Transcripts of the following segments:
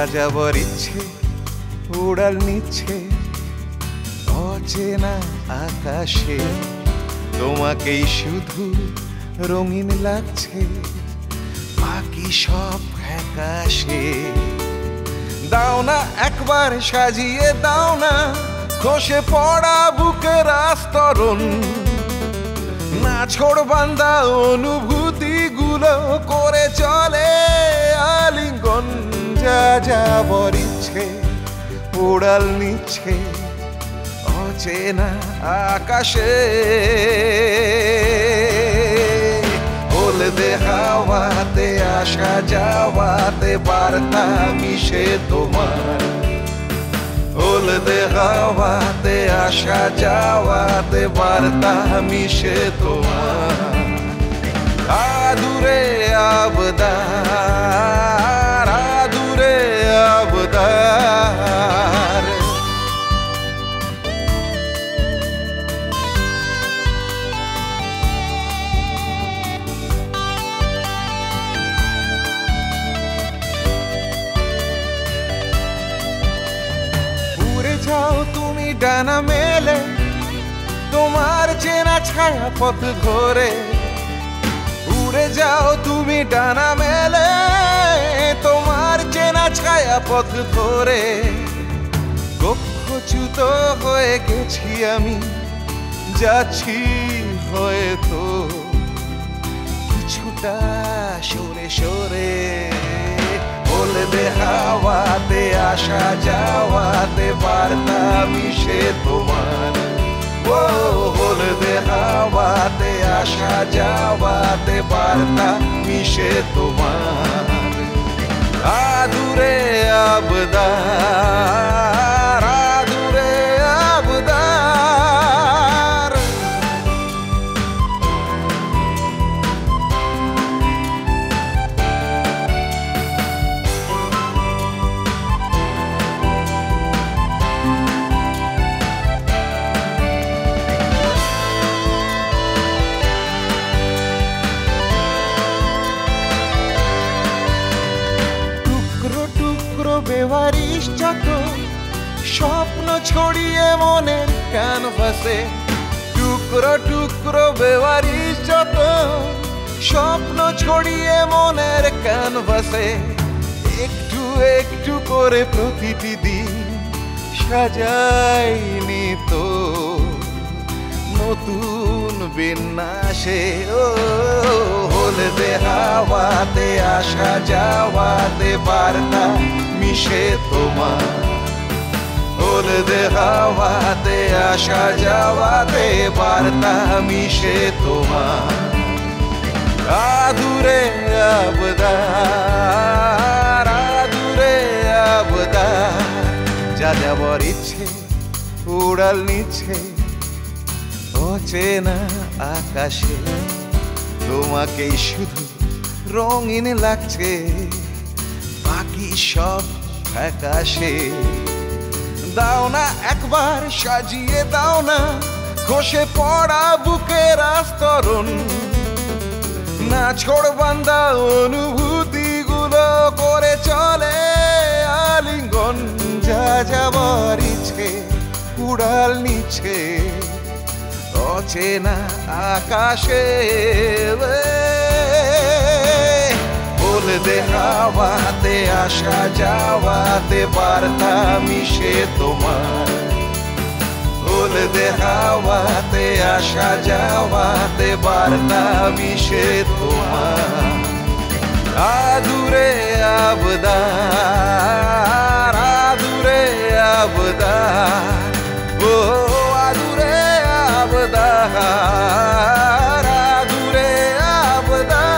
যাযাবর ইচ্ছে উড়াল নিচ্ছে অচেনা আকাশে, তোমাকেই শুধু রঙিন লাগছে, বাকি সব ফ্যাকাশে। দাও না একবার সাজিয়ে দাও না খসে পড়া বুকের আস্তরণ, নাছোড় বান্দা অনুভূতি গুলো করে চলে আলিঙ্গন। যাযাবর ইচ্ছে উড়াল নিচ্ছে অচেনা আকাশে, হলদে হাওয়াতে আসা যাওয়াতে বার্তা মিশে তোমার, হলদে হাওয়াতে আসা যাওয়াতে বার্তা মিশে তোমার। আদুরে আবদার, আদুরে আবদার। উড়ে যাও তুমি ডানা মেলে তোমার চেনা ছায়া পথ ধরে, উড়ে যাও তুমি ডানা মেলে তোমার চেনা ছায়া পথ ধরে। কক্ষচ্যুত হয়ে গেছি আমি, যাচ্ছি হয়তো কিছুটা সরে সরে, হলদে হাওয়াতে আসা যাওয়াতে বার্তা মিশে তোমার, ও হলদে হাওয়াতে আসা যাওয়াতে বার্তা মিশে তোমার। আদুরে আবদার, আদুরে আবদার। বেওয়ারিশ যত স্বপ্ন ছড়িয়ে মনের ক্যানভাসে, টুকরো টুকরো বেওয়ারিশ যত স্বপ্ন ছড়িয়ে মনের ক্যানভাসে। একটু একটু করে প্রতিটি দিন সাজাইনি তো নতুন বিন্যাসে, ও হলদে হাওয়াতে আসা যাওয়াতে বার্তা মিশে তোমার, হলদে হাওয়াতে আসা যাওয়াতে বার্তা মিশে তোমার। আদুরে আবদার, আদুরে আবদার। যাযাবর ইচ্ছে উড়াল নিচ্ছে অচেনা আকাশে, তোমাকেই শুধু রঙিন লাগছে, বাকি সব ফ্যাকাশে। দাও না একবার সাজিয়ে দাও না খসে পড়া বুকের আস্তরণ, নাছোড় বান্দা অনুভূতি গুলো করে চলে আলিঙ্গন। যাযাবর ইচ্ছে উড়াল নিচ্ছে অচেনা আকাশে, হলদে হাওয়াতে আসা যাওয়াতে বার্তা মিশে তোমার, হলদে হাওয়াতে আসা যাওয়াতে বার্তা মিশে তোমার। আদুরে আবদার, আদুরে আবদার, ও আদুরে আবদার, আদুরে আবদার।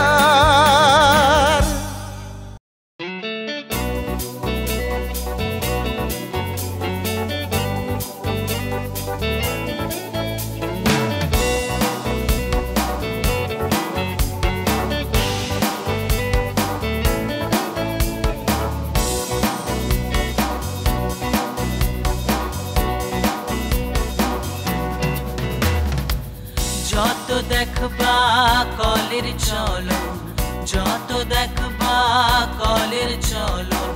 যত দেখবা কলের চলন, যত দেখবা কলের চলন,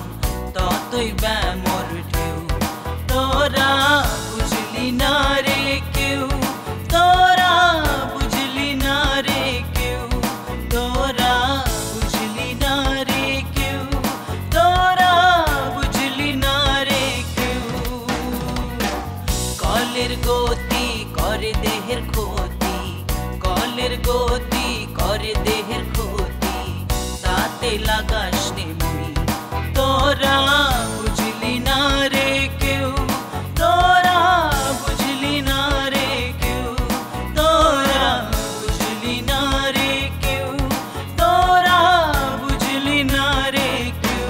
তত যতই ব্যামর ঢেউ তোরা বুঝলি না রে কেউ তোরা বুঝলি না রে কেউ তোরা বুঝলি না রে কেউ তোরা বুঝলি না রে কেউ কলের গতি করে দেহের ক্ষতি কলের গতি করে দেহের ক্ষতি তাতে লাগাস নে মুই তোরা বুঝলি না রে কেউ তোরা বুঝলি না রে কেউ তোরা বুঝলি না রে কেউ তোরা বুঝলি না রে কেউ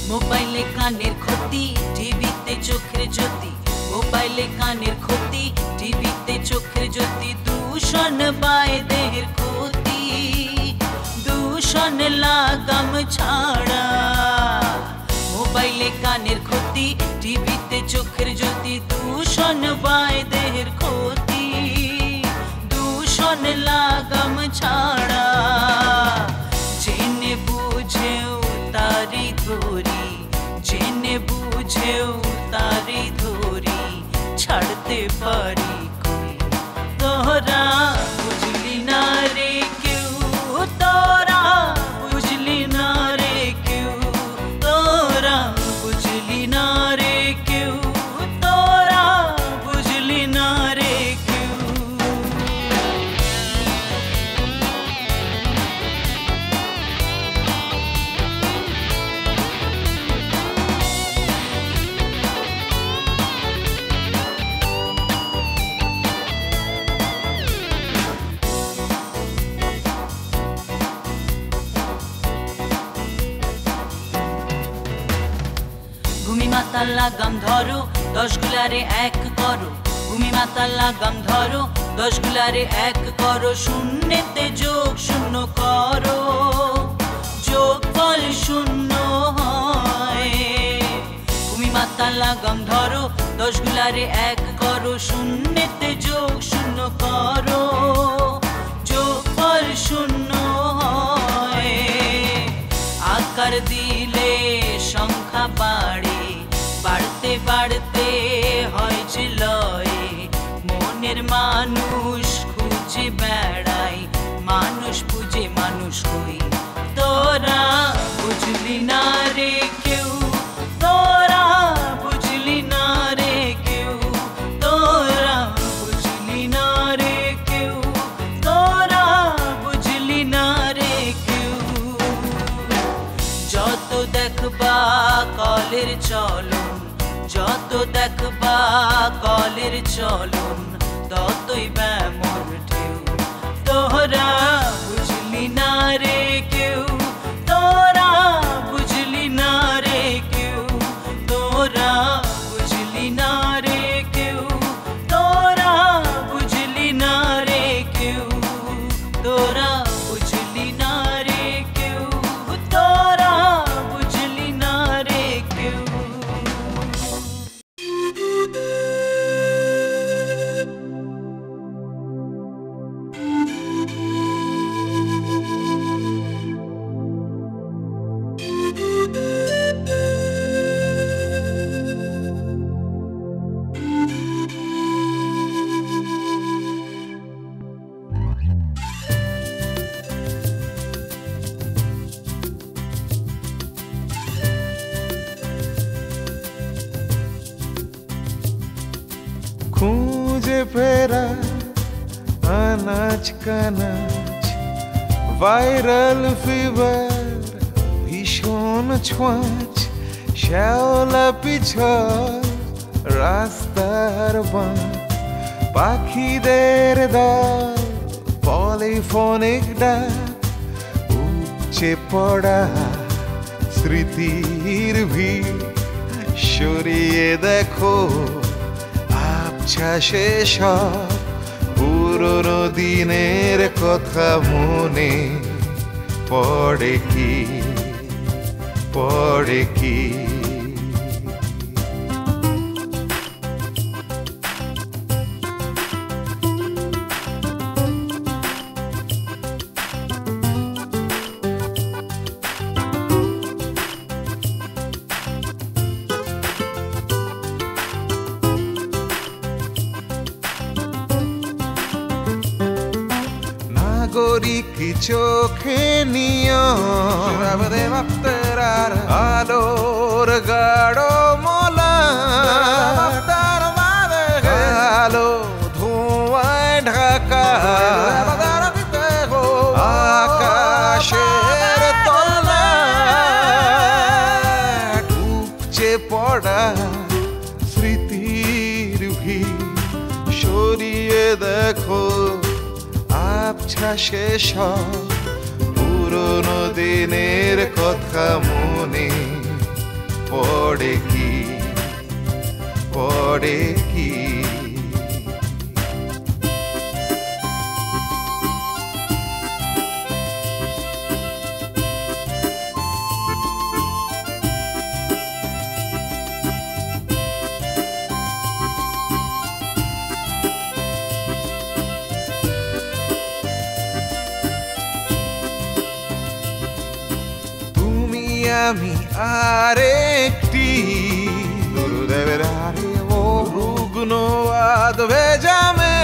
মোবাইলে কানের ক্ষতি টিভিতে চোখের জ্যোতি মোবাইলে কানের ক্ষতি টিভিতে চোখের জ্যোতি দূষণ বায় দেহের ক্ষতি দূষণ লাগাম ছাড়া মোবাইলে কানের ক্ষতি টিভিতে চোখের জ্যোতি দূষণ বায় দেহের ক্ষতি দূষণ লাগাম ছাড়া জেনে বুঝেও তারি ধরি জেনে বুঝেও তারি ধরি ছাড়তে পারি কই তোরা বুঝলি না রে কেউ তোরা বুঝলি না রে কেউ তোরা বুঝলি না রে কেউ তোরা বুঝলি না রে কেউ ভূমি মাতার লাগাম ধরো 10 গুলারে এক করো ভূমি মাতার লাগাম ধরো 10 গুলারে এক করো শূন্যতে যোগ শূন্য করো যোগ ফল শূন্য হয় ভূমি মাতার লাগাম ধরো 10 গুলারে এক করো শূন্যতে যোগ শূন্য করো যোগ ফল শূন্য হয় আকার দিলে সংখ্যা বাড়ে বাড়তে বাড়তে হয় যে লয়ে মনের মানুষ খুঁজে বেড়াই মানুষ খুঁজে মানুষ হই তোরা বুঝলি না রে কেউ তোরা বুঝলি না রে কেউ তোরা বুঝলি না রে কেউ তোরা বুঝলি না রে কেউ যত দেখবা কলের চলন যত দেখবা কলের চলন ততই ব্যামর ঢেউ তোরা বুঝলি না রে কেউ তোরা বুঝলি না রে কেউ তোরা বুঝলি না রে কেউ তোরা বুঝলি না রে কেউ তোরা বুঝলি না রে কেউ তোরা বুঝলি না রে কেউ খুঁজে ফেরা আনাজ কানাজ ভাইরাল ফিভার ভীষণ ছোঁয়াচ শ্যাওলা পিছল রাস্তার বাঁ পাখিদের দল পলিফোনিক ডাক উপচে পড়া স্মৃতির ভিড় সরিয়ে দেখো আবছা সেসব পুরনো দিনের কথা মনে পড়ে কি পড়ে কি চোখে নিয়ন আলোর গাঢ় মলা কালো ধোঁয়ায় ঢাকা আকাশের তলায় উপচে পড়া স্মৃতির ভিড় সরিয়ে দেখো আবছা শেষ পুরনো দিনের কথা মনে পড়ে কি পড়ে কি আমি আরেকটি গুরুদেবের আরে ও রুগ্ন আদ ভেজামে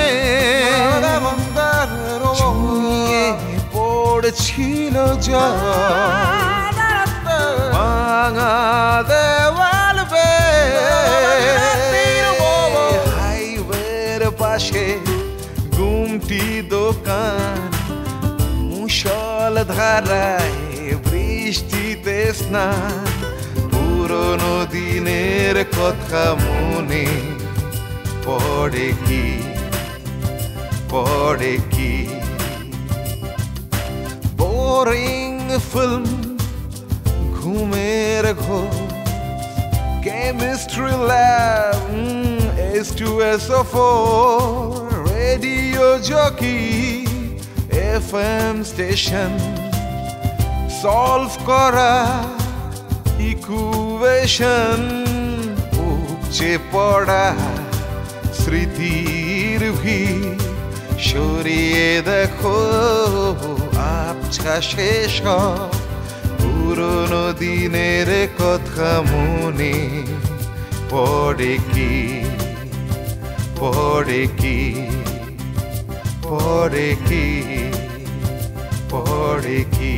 ছুঁয়ে পড়ছিল ভাঙা দেওয়াল হাইওয়ের পাশে গুমটি দোকান মুষল ধারায় বৃষ্টিতে স্নান পুরনো দিনের কথা মনে পড়ে কি পড়ে কি বোরিং ফিল্ম ঘুমের ঘোর chemistry lab H2SO4 radio jockey FM station solve করা ইকুয়েশন উপচে পড়া স্মৃতির ভিড় সরিয়ে দেখো আবছা শেষ পুরনো দিনের কথা মনে পড়ে কি পড়ে কি পড়ে কি পড়ে কি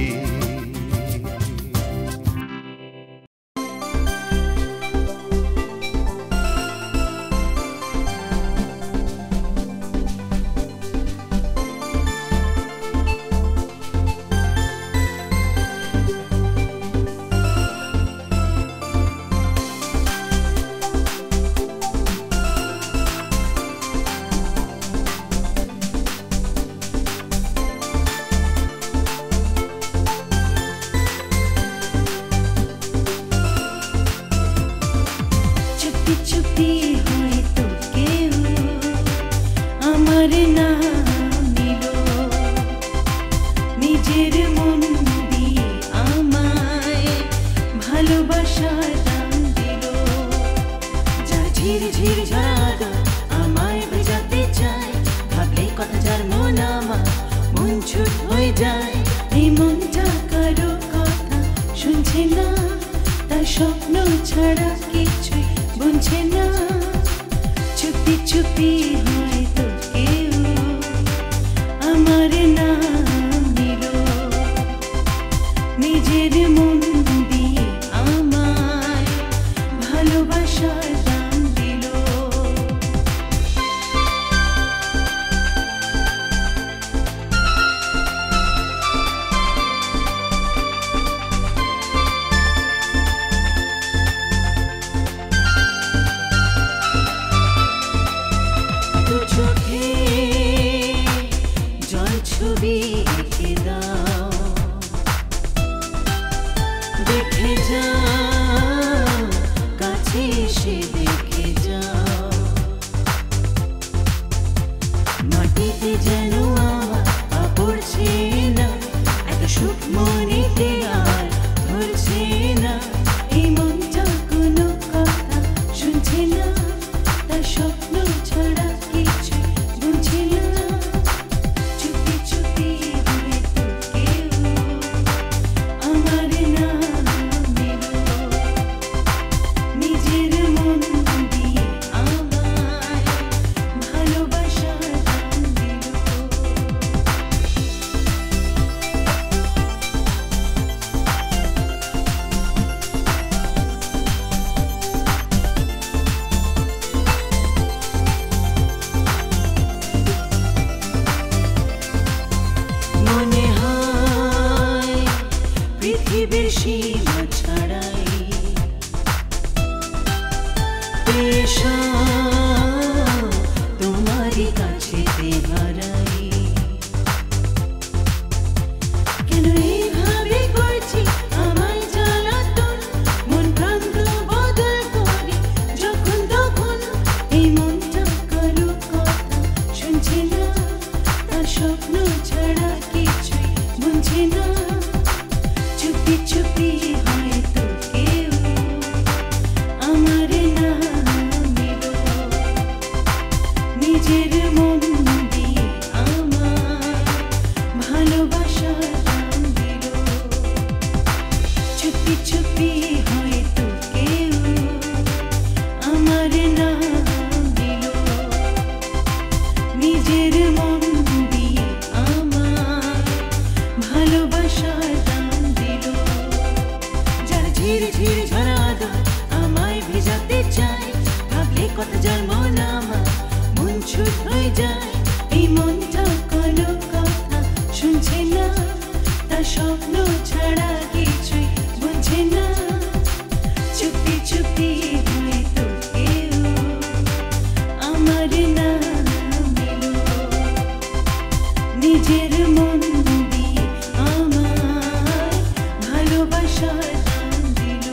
ছাড়াই পেশা তোমারই কাছে হারাই কেন এইভাবে করছি আমায় জ্বালাতন মন প্রান্ত বদল করি যখন তখন এই মনটা কারো কথা শুনছে না তার স্বপ্ন ছাড়া কিছুই বুঝছে না চুপি চুপি হয়তো কেউ আমার নাম নিল নিজের মন দিয়ে আমার ভালোবাসার নাম দিল চুপি চুপি হয়তো কেউ আমার নাম দিল নিজের মন দিয়ে আমার ভালোবাসার নাম দিল যারা ঝিরে ঝিরে ঝরা আদর আমায় ভিজাতে চায় ভাবলে কত জন্ম নামা মন ছুট হয়ে যায় এই মনটা কোনো কথা শুনছে না তার স্বপ্ন ছাড়া কিছুই বুঝছে না চুপি চুপি হয়তো কেউ আমার নাম নিল নিজের মন দিয়ে আমার ভালোবাসার নাম দিল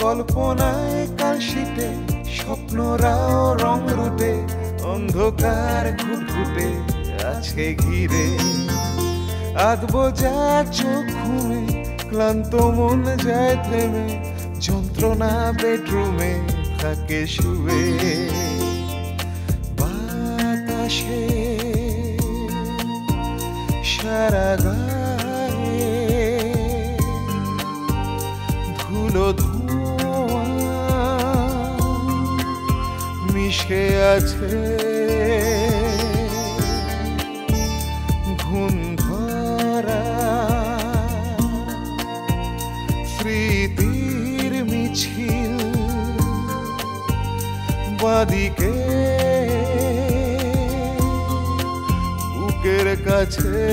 কল্পনায় কালশিটে স্বপ্নরাও রং রুটে অন্ধকার ঘুটঘুটে আছে ঘিরে আধবো যা চোখ ঘুমে ক্লান্ত মন যায় থেমে যন্ত্রণা বেডরুমে থাকে শুয়ে বাতাসে সারা গায়ে ধুলো মিশে আছে ঘুম ধরা স্মৃতির মিছিল বাদিকে বুকের কাছে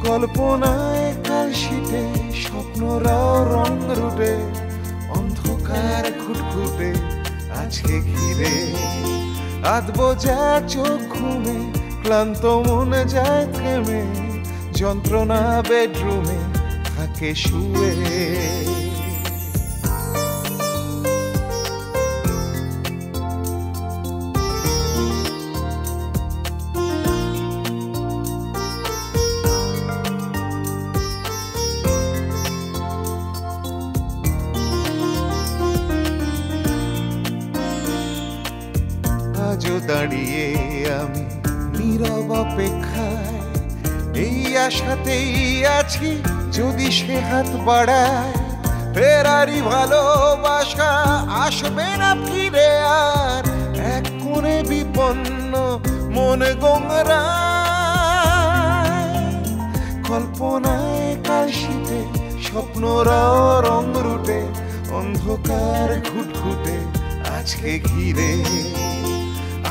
কল্পনায় কালশিটে স্বপ্নরাও রং রুটে অন্ধকার ঘুটঘুটে আছে ঘিরে আধবো যা চোখ ঘুমে ক্লান্ত মনে যায় থেমে যন্ত্রণা বেডরুমে থাকে শুয়ে আজও দাঁড়িয়ে আমি নীরব অপেক্ষায় এই আশাতেই আছি যদি সে হাত বাড়ায় ফেরারি ভালোবাসা আসবে না ফিরে আর এক কোণে বিপন্ন মনে গোংরায় কল্পনায় কালশিটে স্বপ্নরাও রং রুটে অন্ধকার ঘুটঘুটে আজকে ঘিরে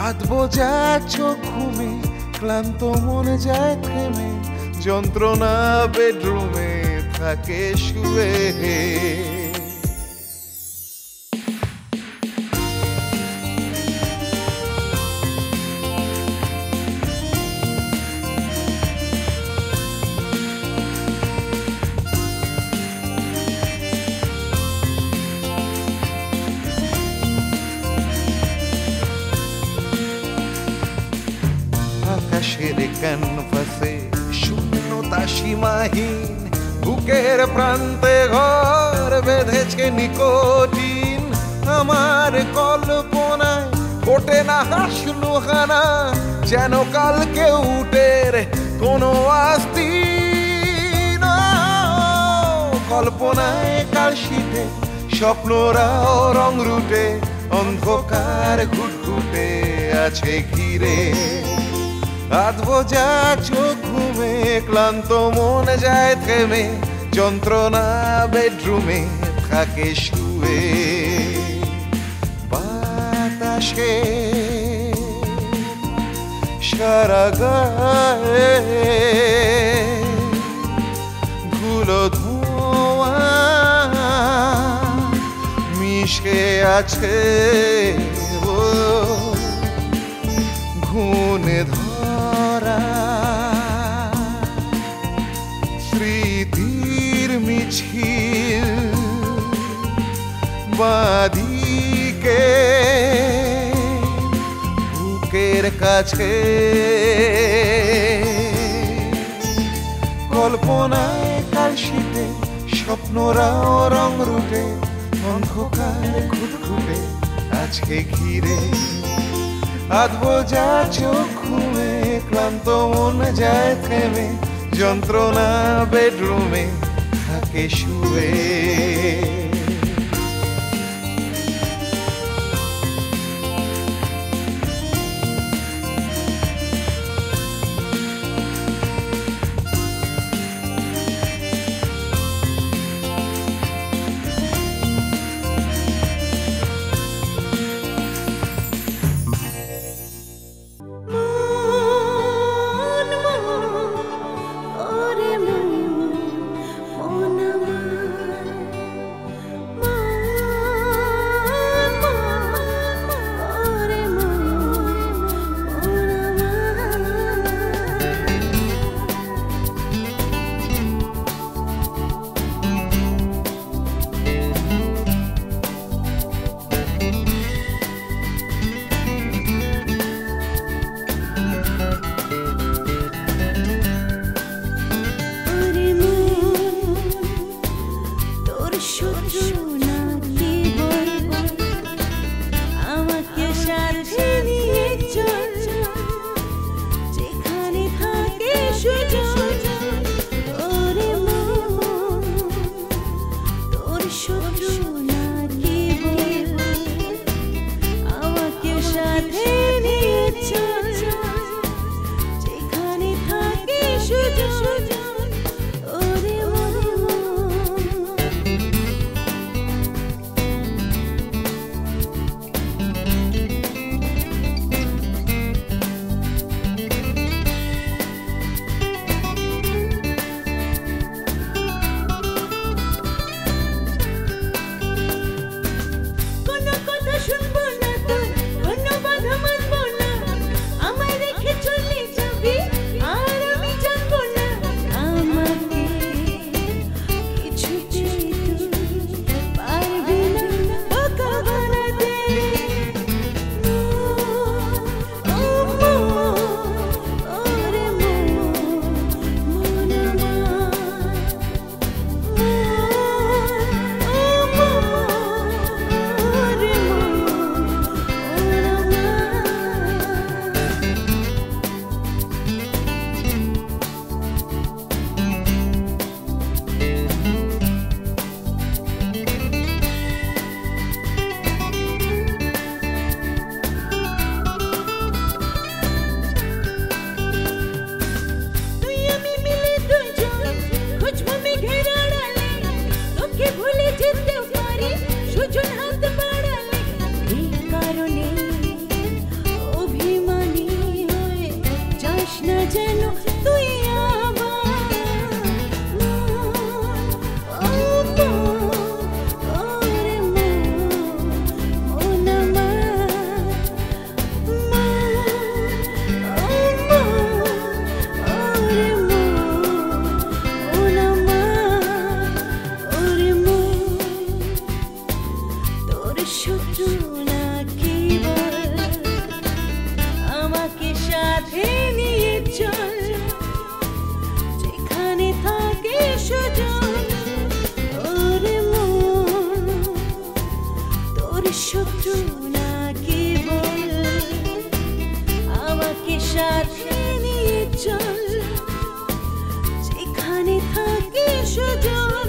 আধবো যা চোখ ঘুমে ক্লান্ত মনে যায় থেমে যন্ত্রণা বেডরুমে থাকে শুয়ে আকাশের ক্যানভাসে শূন্যতা সীমাহীন বুকের প্রান্তে ঘর বেঁধেছে নিকোটিন আমার কল্পনায় ওঠে না হাসলু হানা যেন কালকে উঠের কোনো আস্তিন কল্পনায় কালশিটে স্বপ্নরাও রং রুটে অন্ধকার ঘুটঘুটে আছে ঘিরে হাত বোঝা চোখ ঘুমে ক্লান্ত মন যায় থেমে যন্ত্রণা বেডরুমে থাকে শুয়ে বাতাসে সারা গায়ে ধুলো ধোঁয়া মিশে আছে ঘুণে ধরা স্মৃতির মিছিল বাদিকে বুকের কাছে কল্পনায় কালশিটে স্বপ্নরাও রং রুটে অন্ধকার ঘুটঘুটে আজকে ঘিরে হাত বোঝা চোখ ঘুমে ক্লান্ত মন যায় থেমে যন্ত্রণা বেডরুমে থাকে শুয়ে সাথে নিয়ে চল সুজন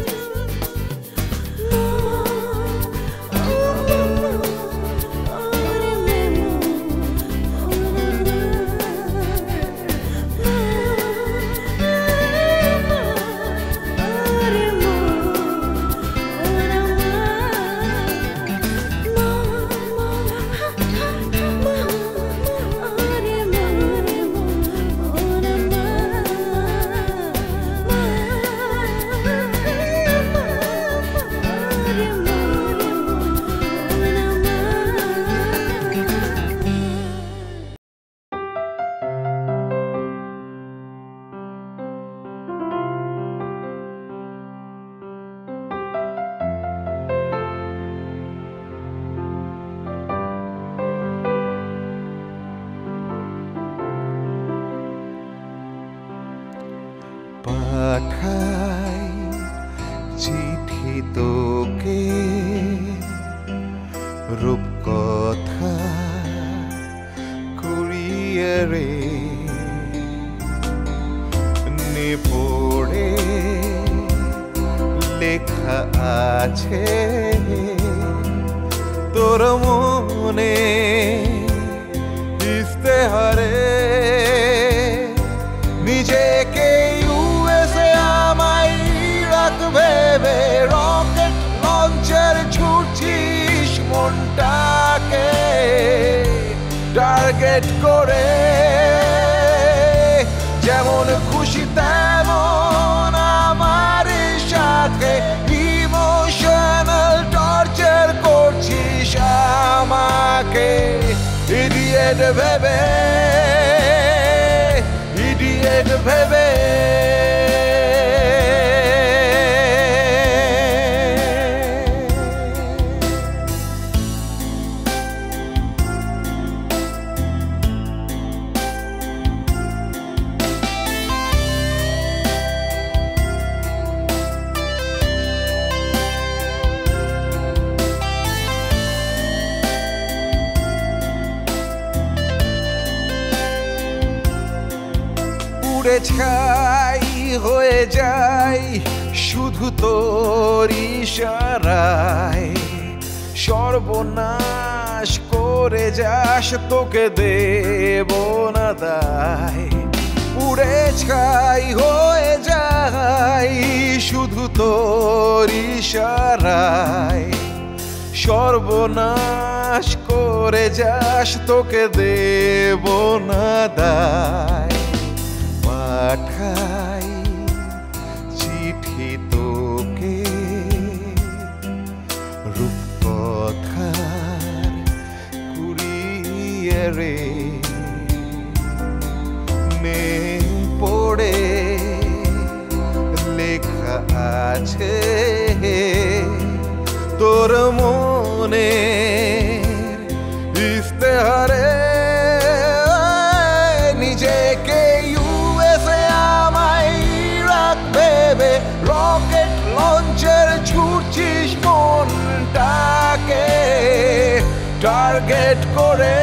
পাঠাই চিঠি তোকে রূপকথা কুরিয়ারে নে পড়ে লেখা আছে তোর মনে ইস্তেহারে নিজেকে ইউএসএ আমায় রাখবে রকেট লঞ্চের ছুটছিস মনটাকে টার্গেট করে যেমন খুশি তেমন আমার সাথে ইমোশনাল টর্চার করছিস আমাকে ইডিয়েট ভেবে ইডিয়েট ভেবে উড়ে ছাই হয়ে যাই শুধু তোর ইশারায় সর্বনাশ করে যাস তোকে দেব না দায় উড়ে ছাই হয়ে যাই শুধু তোর ইশারায় সর্বনাশ করে যাস তোকে দেব না দায় পাঠাই চিঠি তোকে রূপকথার কুরিয়ারে নে পড়ে লেখা আছে তোর মনে ইস্তেহারে নিজেকে ইউএসএ আমায় রাখবে রকেট লঞ্চের ছুটছিস মনটাকে টার্গেট করে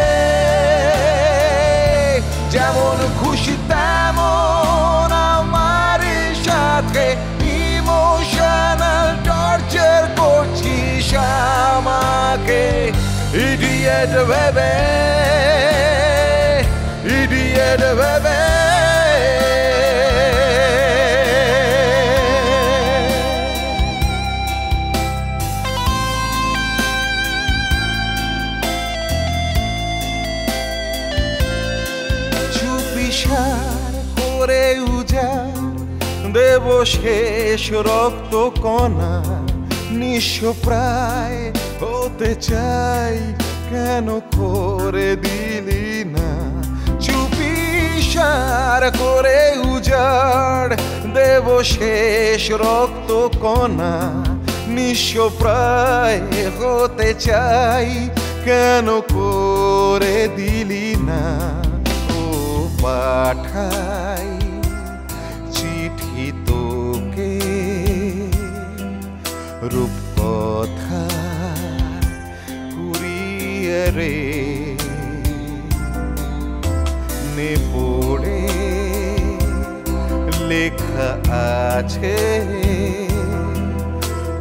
যেমন খুশি তেমন আমার সাথে ইমোশনাল টর্চার করছিস আমাকে ইডিয়েট ভেবে ইডিয়েট ভেবে চুপিসার করে উজাড় দেব শেষ রক্ত কণা নিঃস্ব প্রায় হতে চাই কেন করে দিলি না চুপিসার করে উজাড় দেব শেষ রক্ত কণা নিঃস্ব প্রায় হতে চাই কেন করে দিলি না ও পাঠাই চিঠি তোকে রূপকথার কুরিয়ারে নে পড়ে লেখা আছে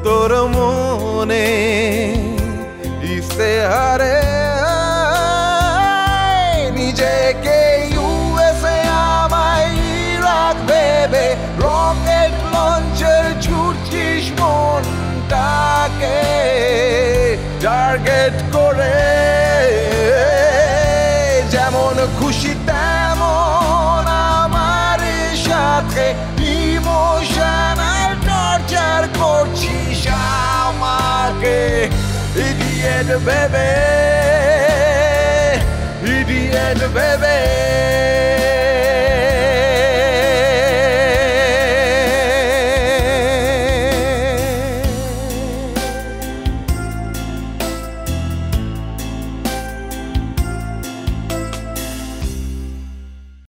তোর মনে ইস্তেহারে নিজেকে ইউএসএ আমায় ইরাক ভেবে রকেট লঞ্চের ছুটছিস মনটাকে টার্গেট করে যেমন খুশি তেমন আমার সাথে ইমোশনাল টর্চার করছিস আমাকে ইডিয়েট ভেবে